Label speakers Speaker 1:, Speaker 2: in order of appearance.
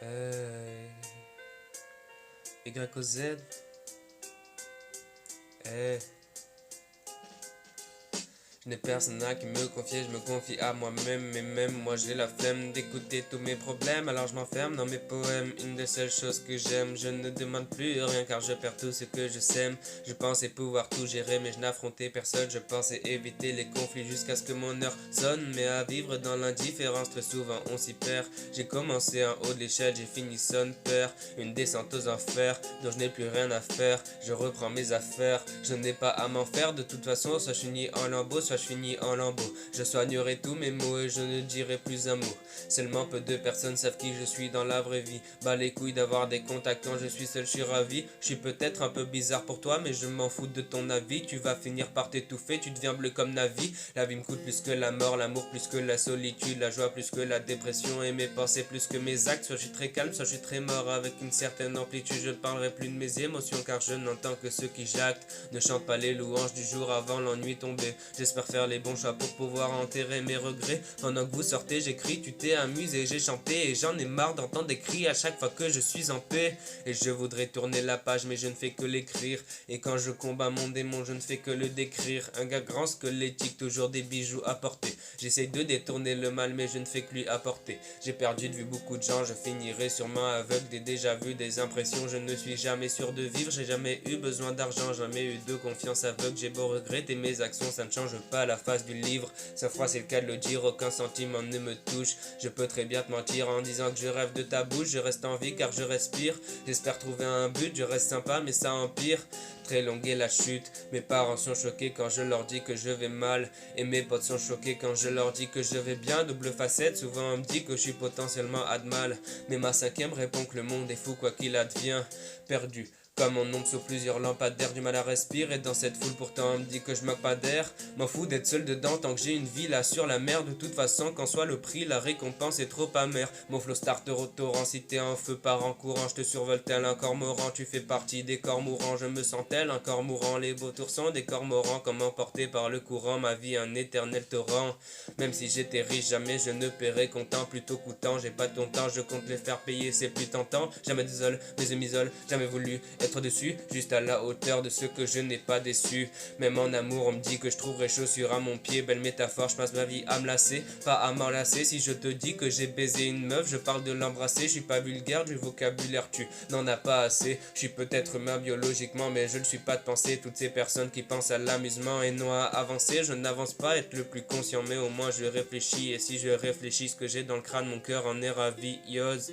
Speaker 1: Y au Z. Hey. Je n'ai personne à qui me confier, je me confie à moi-même. Mais même moi j'ai la flemme d'écouter tous mes problèmes. Alors je m'enferme dans mes poèmes. Une des seules choses que j'aime, je ne demande plus rien car je perds tout ce que je sème. Je pensais pouvoir tout gérer mais je n'affrontais personne. Je pensais éviter les conflits jusqu'à ce que mon heure sonne. Mais à vivre dans l'indifférence très souvent on s'y perd. J'ai commencé en haut de l'échelle, j'ai fini son père. Une descente aux enfers dont je n'ai plus rien à faire. Je reprends mes affaires, je n'ai pas à m'en faire. De toute façon soit je finis en lambeaux, soit je finis en lambeaux. Je soignerai tous mes mots et je ne dirai plus un mot. Seulement peu de personnes savent qui je suis dans la vraie vie. Bas les couilles d'avoir des contacts quand je suis seul, je suis ravi. Je suis peut-être un peu bizarre pour toi mais je m'en fous de ton avis. Tu vas finir par t'étouffer, tu deviens bleu comme Navi. La vie me coûte plus que la mort, l'amour plus que la solitude, la joie plus que la dépression et mes pensées plus que mes actes. Soit je suis très calme, soit je suis très mort avec une certaine amplitude. Je ne parlerai plus de mes émotions car je n'entends que ceux qui jactent. Ne chante pas les louanges du jour avant l'ennui tombé. J'espère faire les bons choix pour pouvoir enterrer mes regrets. Pendant que vous sortez, j'écris, tu t'es amusé, j'ai chanté. Et j'en ai marre d'entendre des cris à chaque fois que je suis en paix. Et je voudrais tourner la page, mais je ne fais que l'écrire. Et quand je combats mon démon, je ne fais que le décrire. Un gars grand squelettique, toujours des bijoux à porter. J'essaie de détourner le mal, mais je ne fais que lui apporter. J'ai perdu de vue beaucoup de gens, je finirai sûrement aveugle. Des déjà vus, des impressions, je ne suis jamais sûr de vivre. J'ai jamais eu besoin d'argent, jamais eu de confiance aveugle. J'ai beau regretter mes actions, ça ne change pas la face du livre. Ça froid, c'est le cas de le dire, aucun sentiment ne me touche. Je peux très bien te mentir en disant que je rêve de ta bouche. Je reste en vie car je respire. J'espère trouver un but, je reste sympa mais ça empire. Très longue est la chute, mes parents sont choqués quand je leur dis que je vais mal. Et mes potes sont choqués quand je leur dis que je vais bien. Double facette, souvent on me dit que je suis potentiellement mal. Mais ma cinquième répond que le monde est fou quoi qu'il advient. Perdu comme mon ombre sous plusieurs lampadaires, du mal à respirer. Et dans cette foule pourtant on me dit que je manque pas d'air. M'en fous d'être seul dedans tant que j'ai une vie là sur la mer. De toute façon qu'en soit le prix, la récompense est trop amère. Mon flow starter au torrent, si t'es en feu par en courant. Je te survole tel un cormoran, tu fais partie des corps mourants. Je me sens tel un corps mourant, les vautours sont des cormorans. Comme emporté par le courant, ma vie un éternel torrent. Même si j'étais riche, jamais je ne paierai comptant. Plutôt coûtant, j'ai pas ton temps, je compte les faire payer, c'est plus tentant. Jamais désole, mais je m'isole, jamais voulu être dessus, juste à la hauteur de ce que je n'ai pas déçu. Même en amour on me dit que je trouverai chaussures à mon pied. Belle métaphore, je passe ma vie à me lasser, pas à m'enlacer. Si je te dis que j'ai baisé une meuf, je parle de l'embrasser. Je suis pas vulgaire, du vocabulaire tu n'en as pas assez. Je suis peut-être humain biologiquement mais je ne suis pas de penser. Toutes ces personnes qui pensent à l'amusement et non à avancer. Je n'avance pas être le plus conscient mais au moins je réfléchis. Et si je réfléchis, ce que j'ai dans le crâne, mon cœur en est ravi. Yoz.